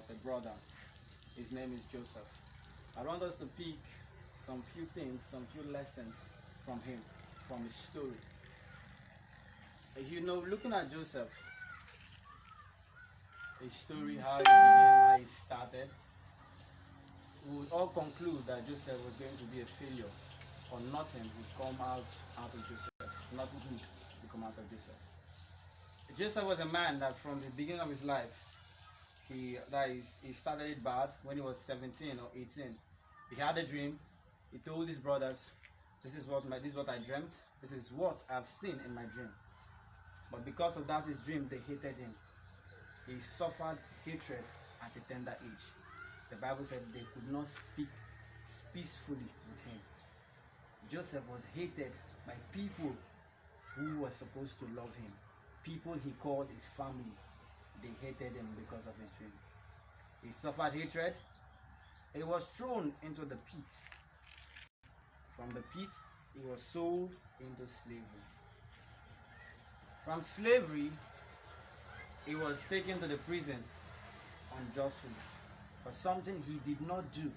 a brother. His name is Joseph. I want us to pick some few things, some few lessons from him, from his story. You know, looking at Joseph, his story, how he began, how he started, we would all conclude that Joseph was going to be a failure, or nothing would come out of Joseph. Nothing good would come out of Joseph. Joseph was a man that from the beginning of his life, he started it bad when he was 17 or 18. He had a dream. He told his brothers, this is what I dreamt. This is what I've seen in my dream. But because of that, his dream, they hated him. He suffered hatred at a tender age. The Bible said they could not speak peacefully with him. Joseph was hated by people who were supposed to love him. People he called his family. They hated him because of his dream. He suffered hatred. He was thrown into the pit. From the pit, he was sold into slavery. From slavery, he was taken to the prison unjustly for something he did not do.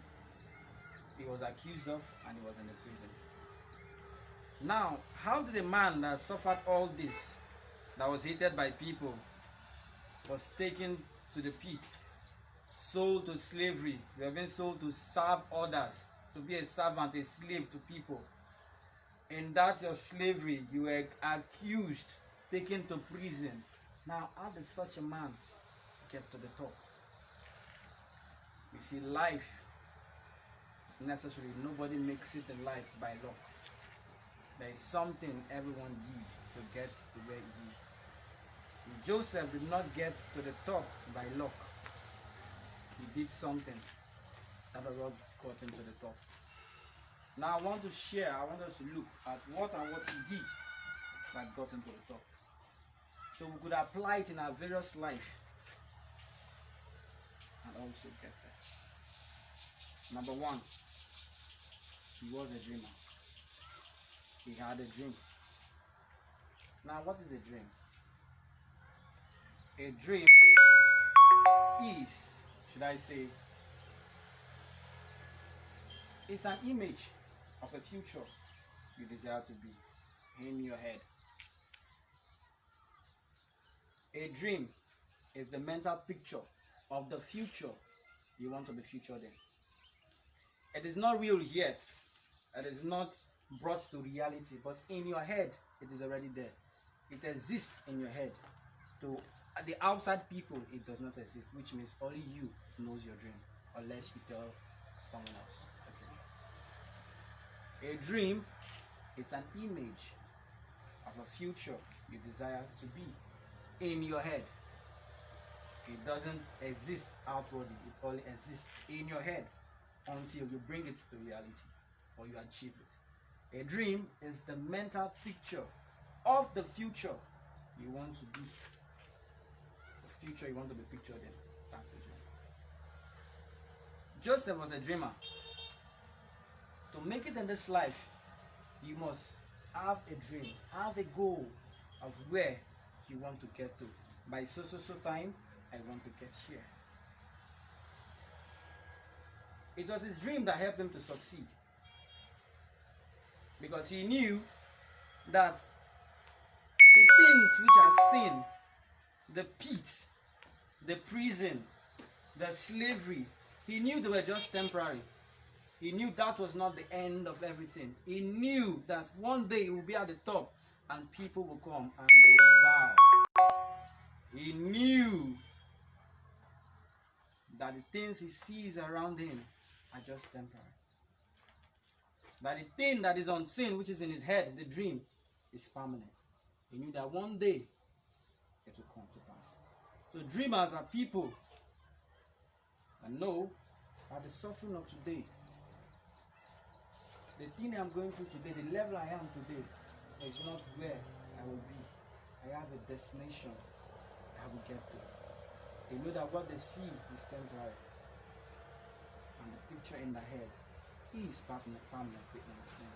He was accused of, and he was in the prison. Now, how did a man that suffered all this, that was hated by people, was taken to the pit, sold to slavery? You have been sold to serve others, to be a servant, a slave to people. In that your slavery, you were accused, taken to prison. Now, how did such a man get to the top? You see, life, necessarily, nobody makes it in life by luck. There is something everyone did to get to where he is. Joseph did not get to the top by luck. He did something that the Lord got him to the top. Now I want us to look at what he did that got him to the top. So we could apply it in our various life and also get there. Number one, he was a dreamer. He had a dream. Now what is a dream? A dream is, should I say, it's an image of a future you desire to be in your head. A dream is the mental picture of the future you want to be featured in. It is not real yet. It is not brought to reality, but in your head, it is already there. It exists in your head. To the outside people, it does not exist, which means only you knows your dream, unless you tell someone else. Okay. A dream, it's an image of a future you desire to be in your head. It doesn't exist outwardly, it only exists in your head until you bring it to reality or you achieve it. A dream is the mental picture of the future you want to be. The future you want to be pictured in. That's a dream. Joseph was a dreamer. To make it in this life, you must have a dream, have a goal of where you want to get to. By so time, I want to get here. It was his dream that helped him to succeed. Because he knew that the things which are seen, the pit, the prison, the slavery, he knew they were just temporary. He knew that was not the end of everything. He knew that one day he will be at the top and people will come and they will bow. He knew that the things he sees around him are just temporary. That the thing that is unseen, which is in his head, the dream, is permanent. He knew that one day it will come to pass. So dreamers are people that know that the suffering of today, the thing I'm going through today, the level I am today, is not where I will be. I have a destination I will get to. They know that what they see is temporary. And the picture in the head is permanently unseen.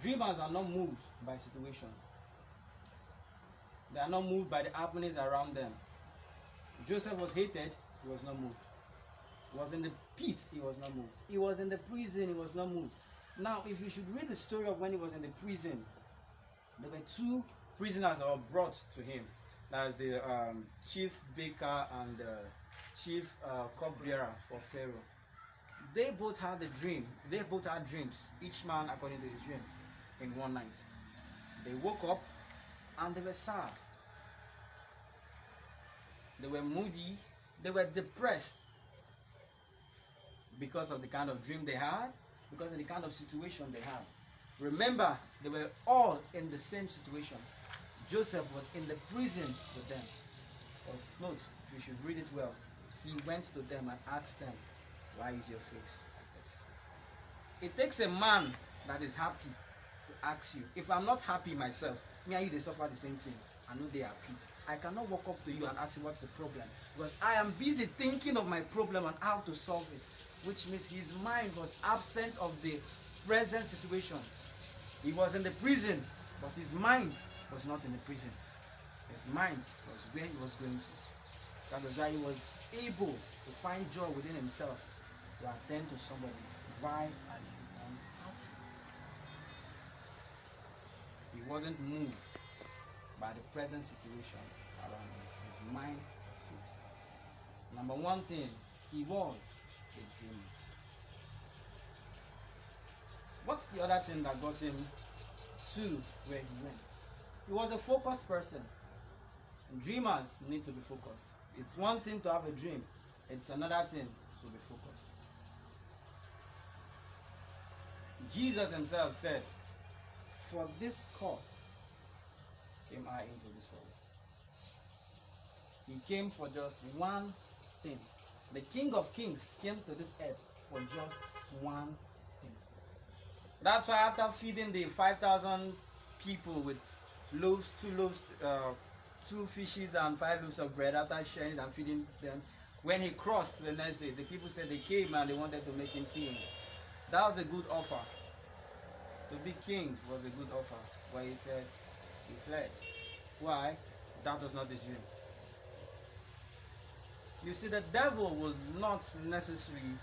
Dreamers are not moved by situations. They are not moved by the happenings around them. Joseph was hated, he was not moved. He was in the pit, he was not moved. He was in the prison, he was not moved. Now, if you should read the story of when he was in the prison, there were two prisoners that were brought to him. That's the chief baker and the chief cupbearer for Pharaoh. They both had a dream. They both had dreams, each man according to his dream, in one night. They woke up and they were sad. They were moody. They were depressed because of the kind of dream they had, because of the kind of situation they had. Remember, they were all in the same situation. Joseph was in the prison with them. But note, we should read it well. He went to them and asked them, "Why is your face like this?" It takes a man that is happy to ask you. If I'm not happy myself, me and you, they suffer the same thing. I know they are happy. I cannot walk up to you and ask you what's the problem, because I am busy thinking of my problem and how to solve it, which means his mind was absent of the present situation. He was in the prison, but his mind was not in the prison. His mind was where he was going to. That was why he was able to find joy within himself to attend to somebody. Why are you unhappy? He wasn't moved by the present situation around him. His mind was fixed. Number one thing, he was a dreamer. What's the other thing that got him to where he went? He was a focused person. And dreamers need to be focused. It's one thing to have a dream. It's another thing to be focused. Jesus himself said, "For this cause came I into this world." He came for just one thing. The King of Kings came to this earth for just one thing. That's why after feeding the 5,000 people with two fishes and 5 loaves of bread, after sharing and feeding them, when he crossed the next day, the people said they came and they wanted to make him king. That was a good offer. To be king was a good offer. But he said he fled. Why? That was not his dream. You see, the devil will not necessarily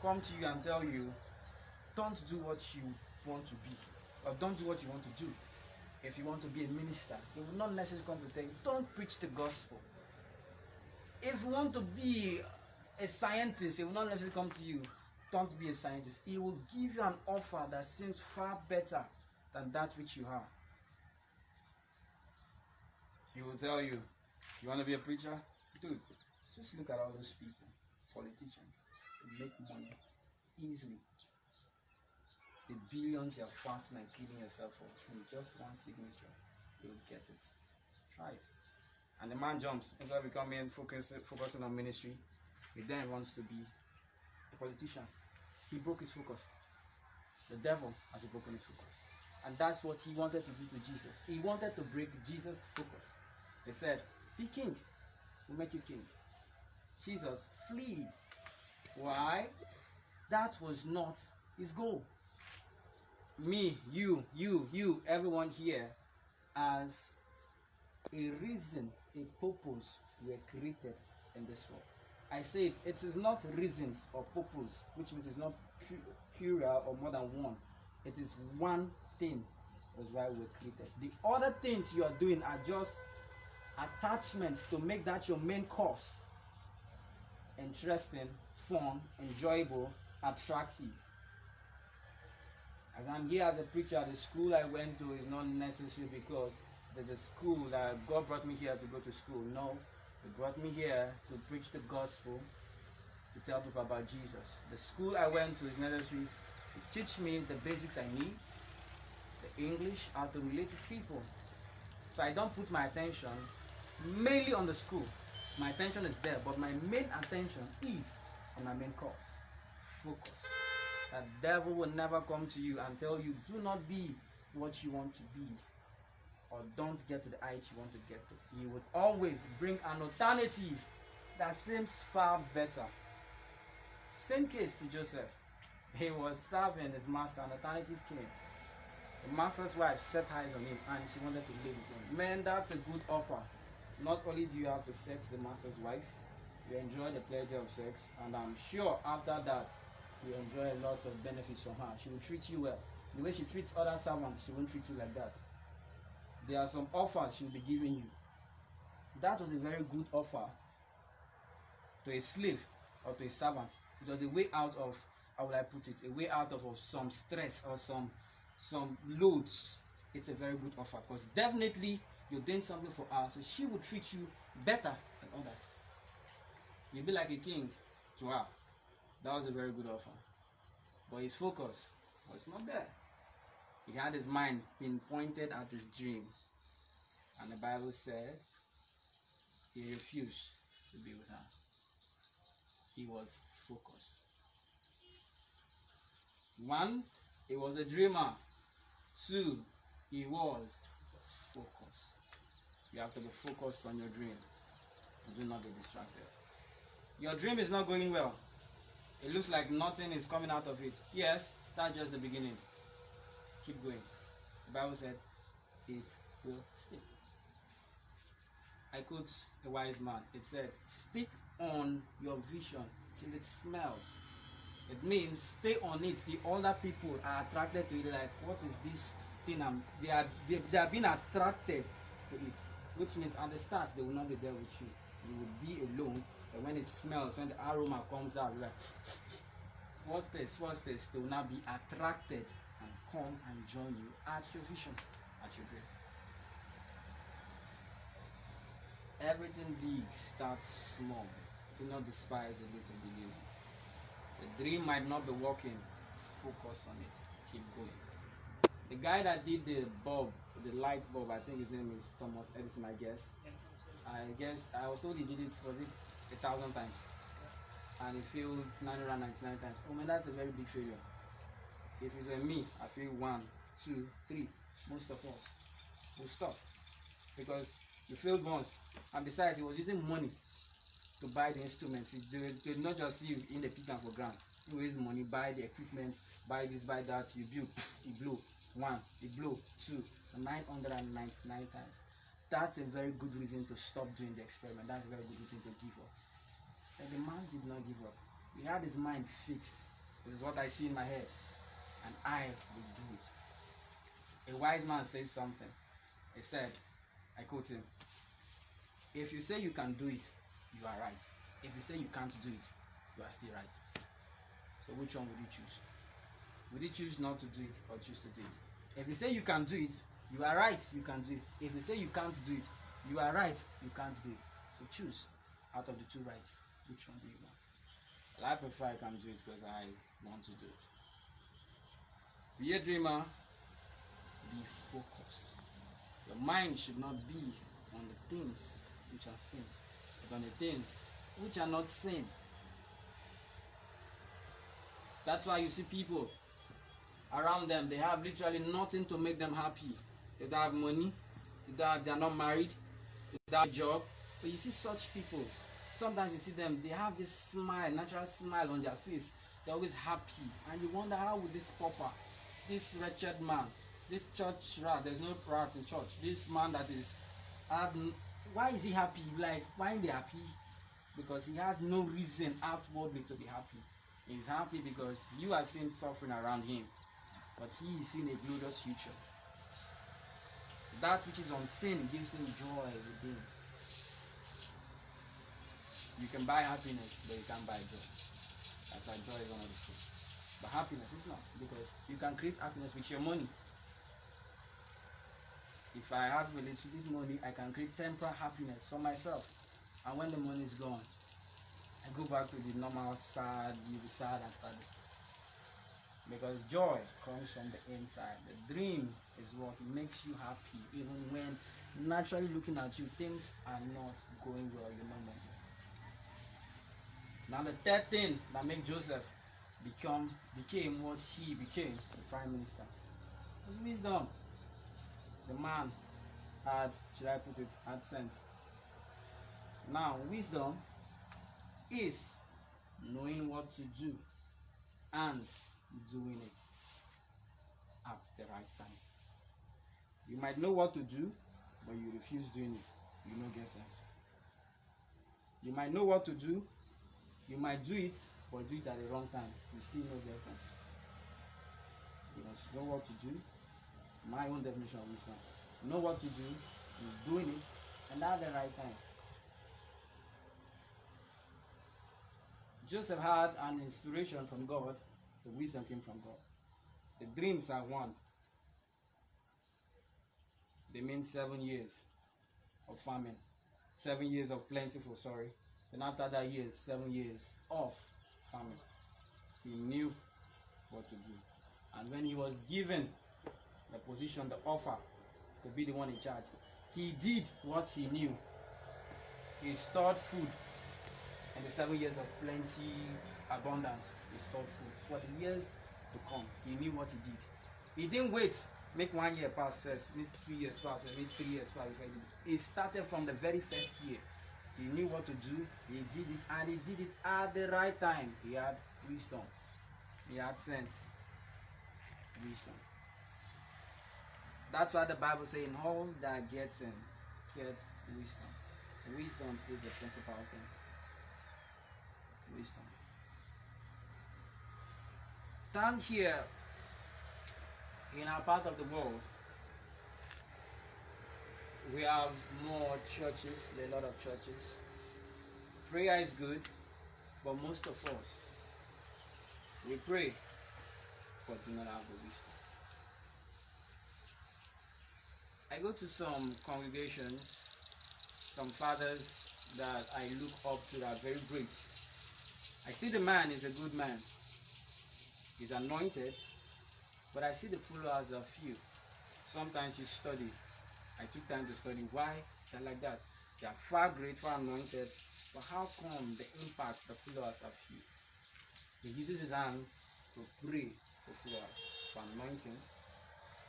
come to you and tell you, don't do what you want to be, or don't do what you want to do. If you want to be a minister, he will not necessarily come to tell you, don't preach the gospel. If you want to be a scientist, he will not necessarily come to you, don't be a scientist. He will give you an offer that seems far better than that which you have. He will tell you, you want to be a preacher? Dude, just look at all those people, politicians, who make money easily. The billions you are fasting and killing yourself for in just one signature, you'll get it. Try it. And the man jumps instead of becoming focusing on ministry. He then wants to be a politician. He broke his focus. The devil has broken his focus. And that's what he wanted to do to Jesus. He wanted to break Jesus' focus. He said, "Be king. We'll make you king." Jesus, flee. Why? That was not his goal. Me, you, everyone here, as a reason, a purpose, were created in this world. I say it is not reasons or purpose, which means it's not plural or more than one. It is one thing. That's why we're created. The other things you are doing are just attachments to make that your main course. Interesting, fun, enjoyable, attractive. As I'm here as a preacher, the school I went to is not necessary because there's a school that God brought me here to go to school. No, He brought me here to preach the gospel, to tell people about Jesus. The school I went to is necessary to teach me the basics I need, the English, how to relate to people. So I don't put my attention mainly on the school. My attention is there, but my main attention is on my main course. Focus. The devil will never come to you and tell you, do not be what you want to be, or don't get to the height you want to get to. He would always bring an alternative that seems far better. Same case to Joseph. He was serving his master, an alternative came. The master's wife set eyes on him and she wanted to live with him. Man, that's a good offer. not only do you have to sex the master's wife, you enjoy the pleasure of sex, and I'm sure after that you enjoy lots of benefits from her. She will treat you well. The way she treats other servants, she won't treat you like that. There are some offers she'll be giving you. That was a very good offer to a slave or to a servant. It was a way out of, how will I put it, a way out of some stress or some loads. It's a very good offer, because definitely you're doing something for her, so she will treat you better than others. You'll be like a king to her. That was a very good offer. But his focus was not there. He had his mind pinpointed at his dream. And the Bible said he refused to be with her. He was focused. One, he was a dreamer. Two, he was focused. You have to be focused on your dream. Do not be distracted. Your dream is not going well. It looks like nothing is coming out of it. Yes, that's just the beginning. Keep going. The Bible said it will stick. I quote a wise man. It said, stick on your vision till it smells. It means stay on it. The other people are attracted to it. Like, what is this thing? They are being attracted to it. Which means at the start they will not be there with you. You will be alone. And when it smells, when the aroma comes out, you're like, what's this? What's this? They will now be attracted and come and join you at your vision, at your dream. Everything big starts small. Do not despise a little beginning. The dream might not be working. Focus on it. Keep going. The guy that did the bulb, the light bulb, I think his name is Thomas Edison, I guess. I was told he did it, was it 1,000 times? And he failed 999 times. Oh man, that's a very big failure. If it were me, I failed 1, 2, 3. Most of us will stop. Because he failed once. And besides, he was using money to buy the instruments. He did not just see in the pit and for ground. He raised money, buy the equipment, buy this, buy that. You build, he blew. 1, he blew. 2, 999 times. That's a very good reason to stop doing the experiment. That's a very good reason to give up. And the man did not give up. He had his mind fixed. This is what I see in my head, and I will do it. A wise man says something. He said, I quote him, if you say you can do it, you are right. If you say you can't do it, you are still right. So which one would you choose? Would you choose not to do it or choose to do it? If you say you can do it, you are right, you can do it. If you say you can't do it, you are right, you can't do it. So choose out of the two rights. Which one do you want? Well, I prefer I can do it because I want to do it. Be a dreamer. Be focused. Your mind should not be on the things which are sin, but on the things which are not sin. That's why you see people around them, they have literally nothing to make them happy. They don't have money, they are not married, they don't have a job. But you see such people, sometimes you see them, they have this smile, natural smile on their face. They're always happy. And you wonder, how would this pauper, this wretched man, this church rat, there's no rat in church, this man that is, why is he happy? Like, why are they happy? Because he has no reason outwardly to be happy. He's happy because you are seeing suffering around him, but he is seeing a glorious future. That which is unseen gives him joy within. You can buy happiness, but you can't buy joy. That's why joy is one of the fruits. But happiness is not, because you can create happiness with your money. If I have a little bit money, I can create temporary happiness for myself. And when the money is gone, I go back to the normal sad, you be sad and start this. Because joy comes from the inside. The dream is what makes you happy, even when naturally looking at you, things are not going well, you know. Now the third thing that made Joseph became what he became, the prime minister, was wisdom. The man had, should I put it, had sense. Now wisdom is knowing what to do and doing it at the right time. You might know what to do, but you refuse doing it. you no get sense. You might know what to do, you might do it, but do it at the wrong time. You still no get sense. You must know what to do. My own definition of wisdom. Know what to do, you're doing it, and at the right time. Joseph had an inspiration from God. The wisdom came from God. The dreams are one. They mean 7 years of famine, 7 years of plentiful, sorry. Then after that year, 7 years of famine. He knew what to do. And when he was given the position, the offer to be the one in charge, he did what he knew. He stored food. And the 7 years of plenty, abundance, he stored food. For the years to come, he knew what he did. He didn't wait, make 1 year pass first, make 2 years pass, make 3 years pass. He started from the very first year. He knew what to do, he did it, and he did it at the right time. He had wisdom, he had sense, wisdom. That's why the Bible says, in all that gets wisdom. Wisdom is the principal thing. Wisdom. Down here in our part of the world, we have more churches, a lot of churches. Prayer is good, but most of us, we pray, but do not have the wisdom. I go to some congregations, some fathers that I look up to that are very great. I see the man is a good man. He's anointed, but I see the followers are few. Sometimes you study. I took time to study why they're like that. They are far great, far anointed, but how come the impact the followers are few? He uses his hand to pray for followers, for anointing,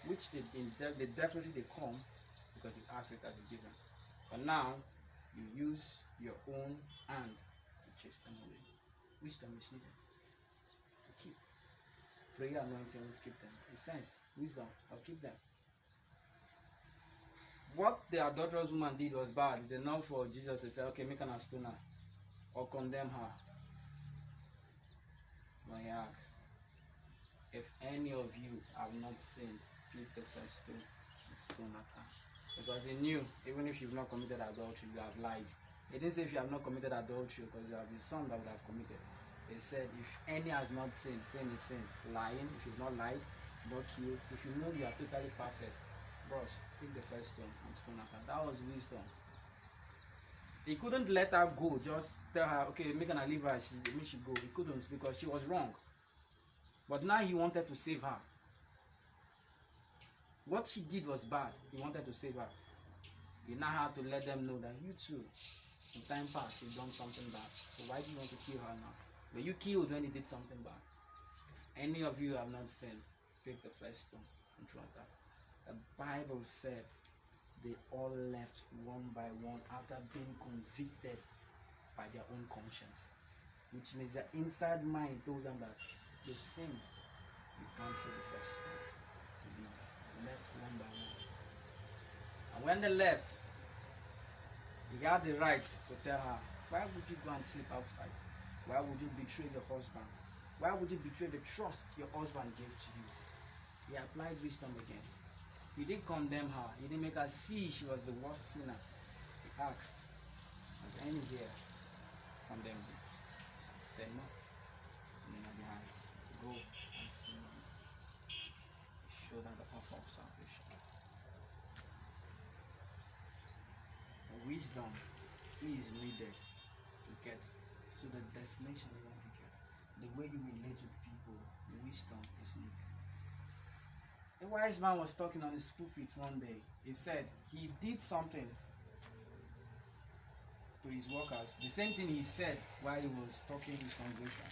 which they definitely come because he asks it as a given. But now you use your own hand to chase them away. Wisdom is needed to keep. Prayer, anointing will keep them. In sense, wisdom will keep them. What the adulterous woman did was bad. It's enough for Jesus to say, okay, make an stone her or condemn her. But he asks, if any of you have not sinned, pick the first stone and stone at her. Because he knew, even if you've not committed adultery, you have lied. He didn't say if you have not committed adultery, because there have been some that would have committed. He said, if any has not sinned, sin is sin. Lying, if you've not lied, not killed, if you know you are totally perfect, bros, pick the first stone and stone at her. That was wisdom. He couldn't let her go, just tell her, okay, make her leave her, make she go. He couldn't, because she was wrong. But now he wanted to save her. What she did was bad. He wanted to save her. He now had to let them know that you too, in time past, you've done something bad. So why do you want to kill her now? But you killed when he did something bad. Any of you have not sinned, pick the first stone and throw at her. The Bible said they all left one by one after being convicted by their own conscience. Which means their inside mind told them that you sinned, you can't throw the first stone. They left one by one. And when they left, he had the right to tell her, why would you go and sleep outside? Why would you betray your husband? Why would you betray the trust your husband gave to you? He applied wisdom again. He didn't condemn her. He didn't make her see she was the worst sinner. He asked, has any here condemned you? He said no. And then behind, go and sin no more. He showed her the offer of salvation. Wisdom is needed to get to the destination you want to get. The way you relate with people, wisdom is needed. A wise man was talking on his pulpit one day. He said he did something to his workers, the same thing he said while he was talking to his congregation.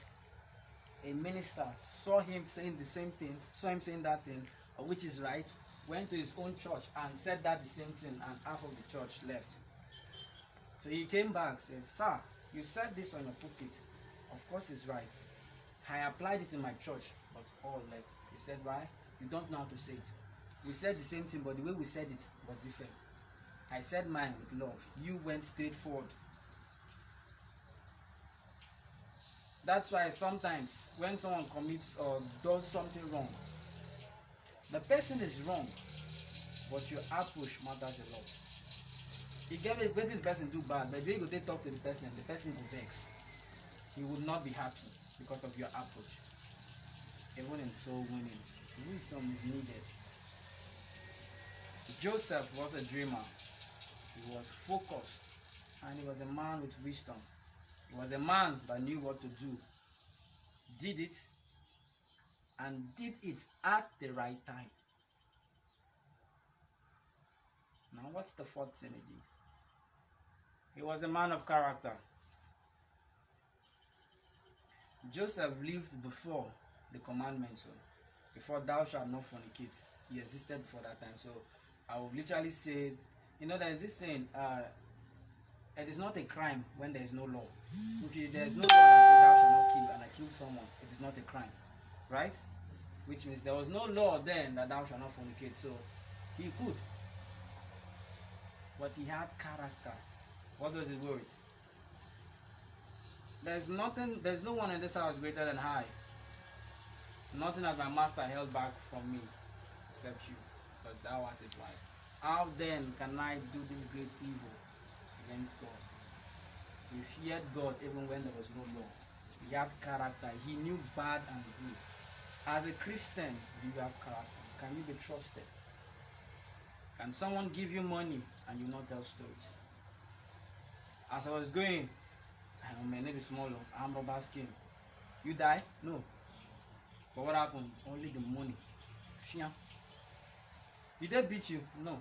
A minister saw him saying the same thing, saw him saying that thing, which is right, went to his own church and said that the same thing, and half of the church left. So he came back and said, sir, you said this on your pulpit. Of course it's right. I applied it in my church, but all left. He said, why? You don't know how to say it. We said the same thing, but the way we said it was different. I said mine with love. You went straight forward. That's why sometimes when someone commits or does something wrong, the person is wrong, but your approach matters a lot. You get me, the person do bad, but when you go to talk to the person will vex. He would not be happy because of your approach. Even in soul winning, wisdom is needed. Joseph was a dreamer. He was focused, and he was a man with wisdom. He was a man that knew what to do, did it, and did it at the right time. Now, what's the fourth thing he did? He was a man of character. Joseph lived before the commandments, before thou shalt not fornicate. He existed before that time. So I will literally say, there is this saying, it is not a crime when there is no law. If there is no law that says thou shalt not kill, and I kill someone, it is not a crime. Right? Which means there was no law then that thou shalt not fornicate. So he could. But he had character. What was his words? There's no one in this house greater than I. Nothing that my master held back from me except you, because thou art his wife. How then can I do this great evil against God? He feared God even when there was no law. He had character. He knew bad and good. As a Christian, do you have character? Can you be trusted? Can someone give you money and you not tell stories? As I was going, my name is Small, I'm Robert Skin. You die? No. But what happened? Only the money. Fiam. Did they beat you? No.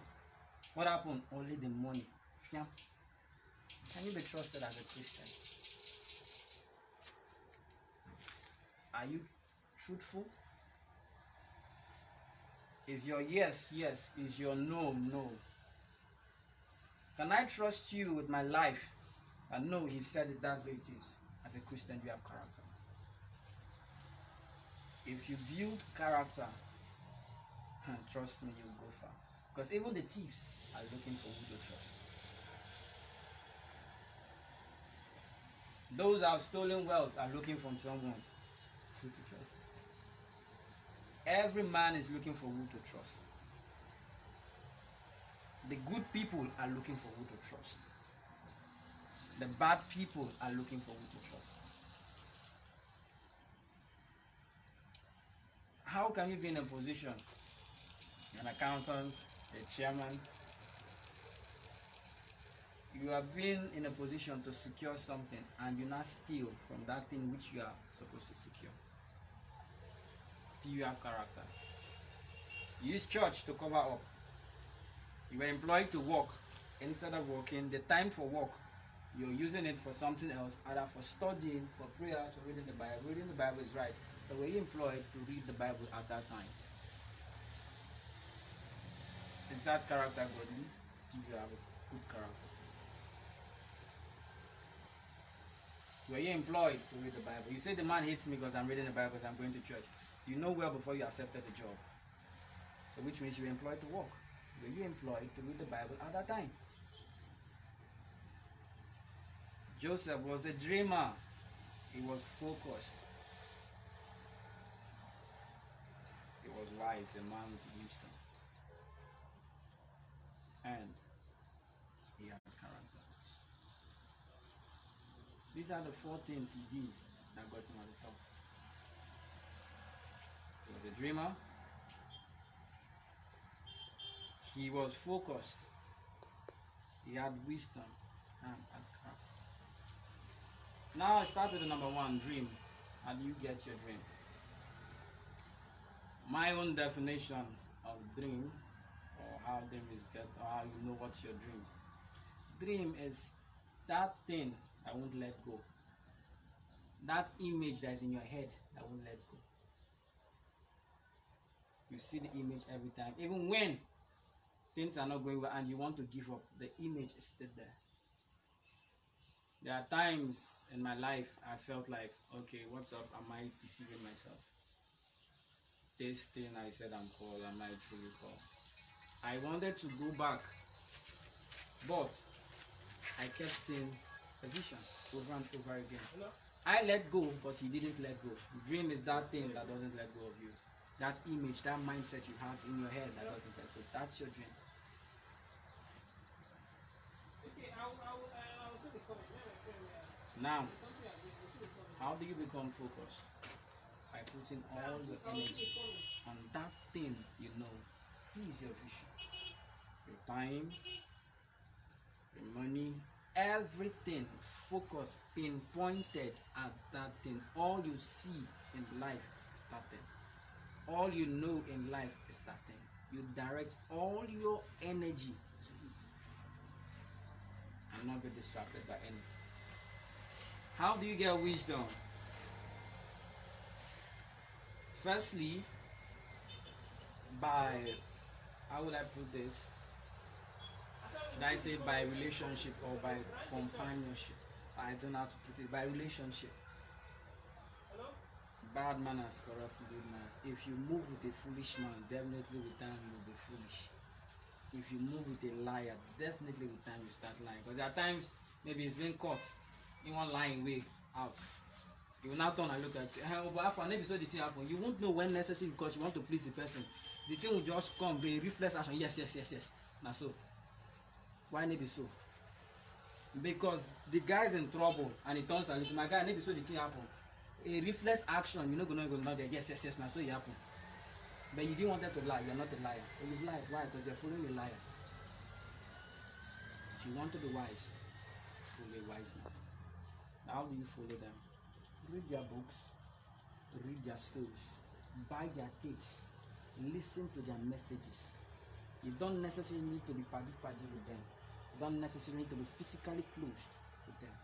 What happened? Only the money. Fiam. Can you be trusted as a Christian? Are you truthful? Is your yes, yes? Is your no, no? Can I trust you with my life? And no, he said it, that's what it is. As a Christian, you have character. If you build character, trust me, you'll go far. Because even the thieves are looking for who to trust. Those who have stolen wealth are looking for someone who to trust. Every man is looking for who to trust. The good people are looking for who to trust. The bad people are looking for who to trust. How can you be in a position, an accountant, a chairman? You have been in a position to secure something and you now steal from that thing which you are supposed to secure. Do you have character? You use church to cover up. You were employed to work. Instead of working, the time for work, you're using it for something else, either for studying, for prayers, or reading the Bible. Reading the Bible is right. But were you employed to read the Bible at that time? Is that character godly? Do you have a good character? Were you employed to read the Bible? You say the man hates me because I'm reading the Bible because I'm going to church. You know well before you accepted the job. So which means you were employed to work. Were you employed to read the Bible at that time? Joseph was a dreamer. He was focused. He was wise, a man with wisdom. And he had character. These are the four things he did that got him at the top. He was a dreamer. He was focused. He had wisdom and had character. Now I start with the number one, dream. How do you get your dream? My own definition of dream, or how dream is get, or how you know what's your dream. Dream is that thing that won't let go. That image that is in your head that won't let go. You see the image every time. Even when things are not going well and you want to give up, the image is still there. There are times in my life I felt like, okay, what's up? Am I deceiving myself? This thing I said I'm called, am I truly called? I wanted to go back But I kept seeing a vision over and over again. I let go, but he didn't let go. Dream is that thing that doesn't let go of you. That image, that mindset you have in your head that doesn't let go. That's your dream. Now, how do you become focused? By putting all your energy on that thing you know is your vision. Your time, your money, everything focused, pinpointed at that thing. All you see in life is that thing. All you know in life is that thing. You direct all your energy to it and not be distracted by anything. How do you get wisdom? Firstly, by, how would I put this? Should I say by relationship or by companionship? I don't know how to put it. By relationship. Bad manners corrupt good manners. If you move with a foolish man, definitely with time you will be foolish. If you move with a liar, definitely with time you start lying. Because there are times maybe it's been caught in one lying way out. You will now turn and look at you. But after maybe so the thing happen, you won't know when necessary because you want to please the person. The thing will just come, be a reflex action. Yes. Now so. Why maybe so? Because the guy is in trouble and he turns and looks, my guy, maybe so the thing happen. A reflex action, you're not gonna go now there. Yes, now so it happen. But you didn't want them to lie, you're not a liar. But you've lied. Why? Because you're following a liar. If you want to be wise, follow wisely. Now how do you follow them? Read their books, read their stories, buy their tapes, listen to their messages. You don't necessarily need to be paddy with them. You don't necessarily need to be physically close with them.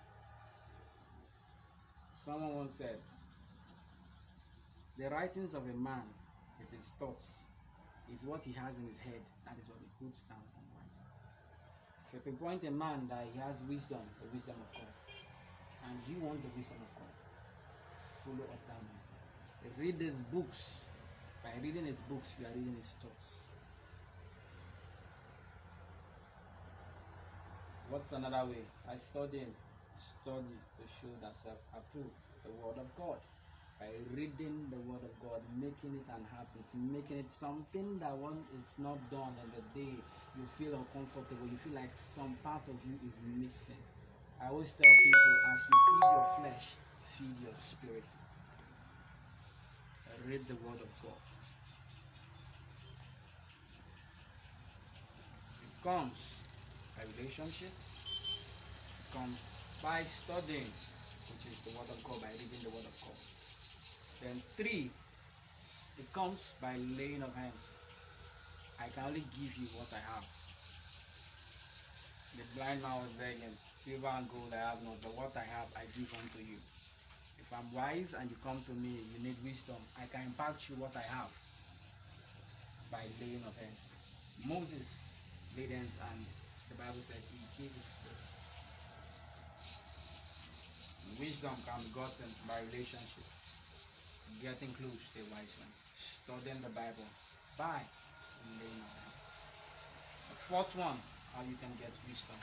Someone once said, the writings of a man is his thoughts, is what he has in his head. That is what he puts down on writing. If you point a man that he has wisdom, the wisdom of God, and you want the wisdom of God, follow up that man. Read his books. By reading his books, you are reading his thoughts. What's another way? By studying. Study to show that self-approve the word of God. By reading the word of God, making it an habit, making it something that one is not done in the day, you feel uncomfortable, you feel like some part of you is missing. I always tell people, as you feed your flesh, feed your spirit. Read the word of God. It comes by relationship. It comes by studying, which is the word of God, by reading the word of God. Then 3, it comes by laying of hands. I can only give you what I have. The blind man was begging, silver and gold I have not, but what I have I give unto you. If I'm wise and you come to me, you need wisdom, I can impart you what I have by laying of hands. Moses laid hands and the Bible said he gave his spirit. Wisdom can be gotten by relationship, getting close to a wise man, studying the Bible by laying of hands. The 4th one, how you can get wisdom,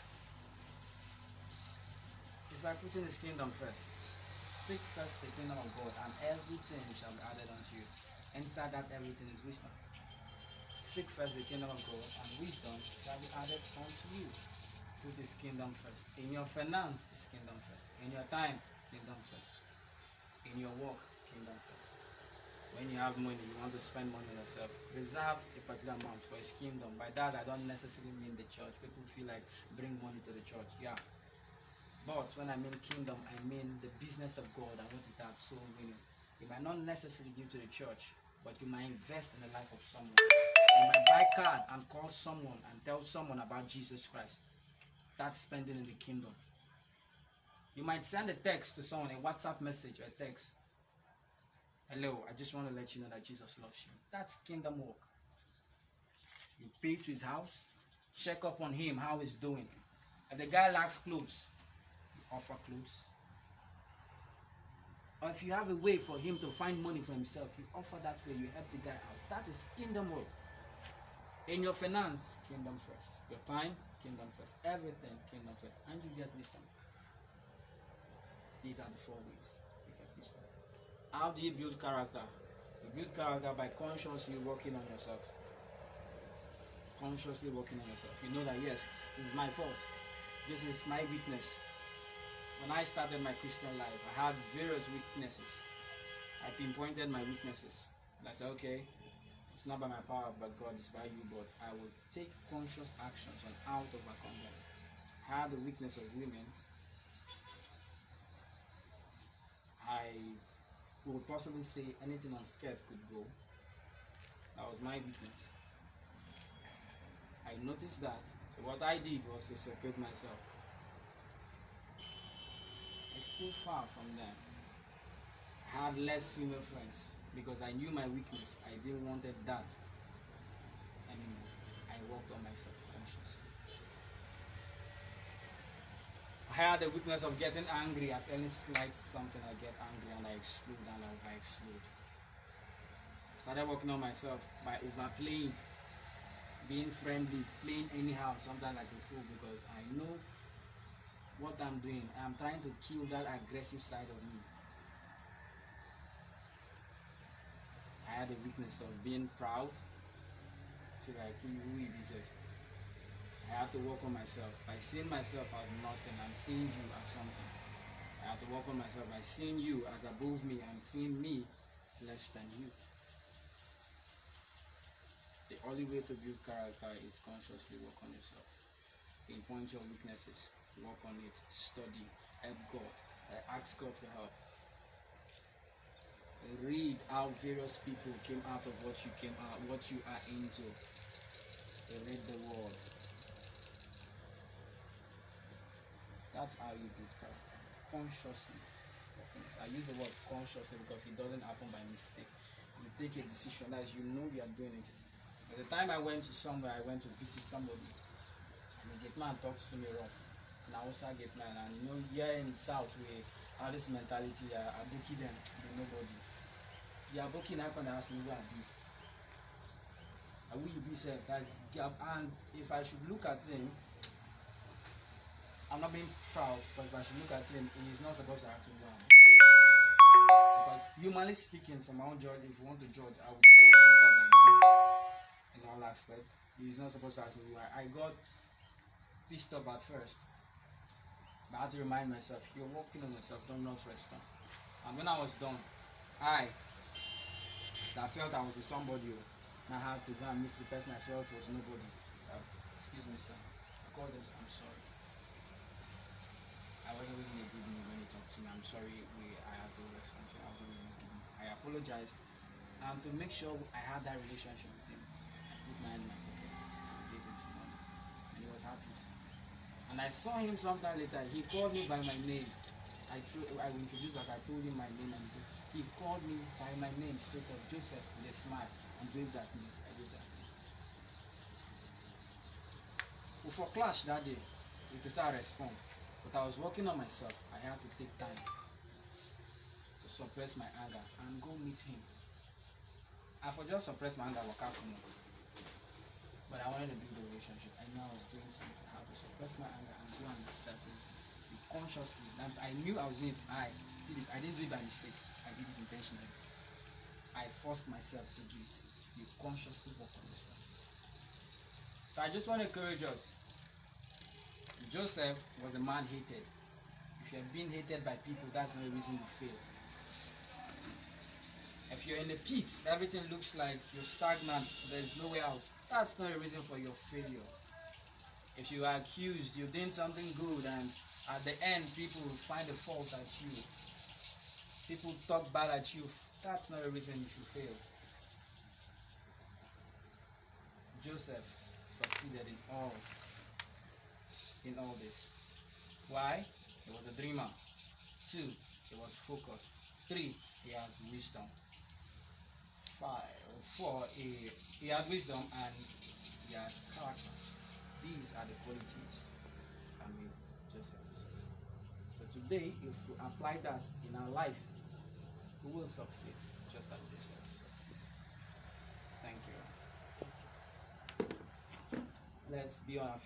is by putting his kingdom first. Seek first the kingdom of God, and everything shall be added unto you. Inside that everything is wisdom. Seek first the kingdom of God, and wisdom shall be added unto you. Put his kingdom first. In your finance, his kingdom first. In your time, kingdom first. In your work, kingdom first. When you have money, you want to spend money on yourself, reserve a particular amount for his kingdom. By that, I don't necessarily mean the church. People feel like bring money to the church. Yeah. But when I mean kingdom, I mean the business of God. And what is that? Soul winning. You might not necessarily give to the church, but you might invest in the life of someone. You might buy a card and call someone and tell someone about Jesus Christ. That's spending in the kingdom. You might send a text to someone, a WhatsApp message or a text. Hello, I just want to let you know that Jesus loves you. That's kingdom work. You pay to his house, check up on him, how he's doing. If the guy lacks clothes, you offer clothes. Or if you have a way for him to find money for himself, you offer that way, you help the guy out. That is kingdom work. In your finance, kingdom first. Your time, kingdom first. Everything, kingdom first. And you get wisdom. These are the 4 ways you get wisdom. How do you build character? You build character by consciously working on yourself. Consciously working on yourself. You know that yes, this is my fault. This is my weakness. When I started my Christian life, I had various weaknesses. I pinpointed my weaknesses. And I said, okay, it's not by my power, but God, it's by you. But I will take conscious actions on how to overcome them. I had the weakness of women. I would possibly say anything on skirt could go. That was my weakness. I noticed that. So what I did was to separate myself. I stayed far from them. I had less female friends because I knew my weakness. I didn't want that anymore. I worked on myself consciously. I had the weakness of getting angry at any slight something. I get angry and I explode and I explode. I started working on myself by overplaying, being friendly, playing anyhow, sometimes like a fool, because I know what I'm doing. I'm trying to kill that aggressive side of me. I had a weakness of being proud. Feel like who you deserve. I had to work on myself by seeing myself as nothing and seeing you as something. I had to work on myself by seeing you as above me and seeing me less than you. The only way to build character is consciously work on yourself. Pinpoint your weaknesses, work on it, study, help God, ask God for help. Read how various people came out of what you are into. Read the word. That's how you build character. Consciously. I use the word consciously because it doesn't happen by mistake. You take a decision that you know you are doing it. By the time I went to somewhere, I went to visit somebody, and the gate man talks to me rough. And I also get man, and you know, here in the south we have this mentality, I book them, nobody. You are booking up and ask me who I be. I will be said that, and if I should look at him, I'm not being proud, but if I should look at him, he is not supposed to act me well. Because humanly speaking, from my own judge, if you want to judge, I would say I'm better than him in all aspects. He is not supposed to act me well. I got pissed off at first, but I had to remind myself, you're working on yourself, don't not rest on. And when I was done, I felt I was a somebody, and I had to go and meet the person I felt was nobody. Excuse me, sir. I called him, I'm sorry. I wasn't really in a good mood when he talked to me. I'm sorry, I had to respond to him. I wasn't really in a good mood. I apologized. And to make sure I had that relationship with him, I put my hand in my pocket and gave him some money. And he was happy. And I saw him sometime later. He called me by my name. I will introduce that. I told him my name, and he called me by my name straight up, Joseph, with a smile, and waved at me. I waved at him. We for clash that day. It was a response. But I was working on myself. I had to take time to suppress my anger and go meet him. I for just suppress my anger, walk out from it. But I wanted to build a relationship. I knew I was doing something. I had to suppress my anger and go and settle it consciously. I knew I was doing it. I didn't do it by mistake. I did it intentionally. I forced myself to do it. You consciously work on yourself. So I just want to encourage us. Joseph was a man hated. If you have been hated by people, that's no reason you fail. If you're in a pit, everything looks like you're stagnant, there's no way out. That's not a reason for your failure. If you are accused, you're doing something good, and at the end, people will find a fault at you. People talk bad at you. That's not a reason you should fail. Joseph succeeded in all this. Why? He was a dreamer. 2, he was focused. 3, he has wisdom. 4, he had wisdom and he had character. These are the qualities that made Joseph success. So today, if we apply that in our life, we will succeed just as Joseph succeeded. Thank you. let's be on our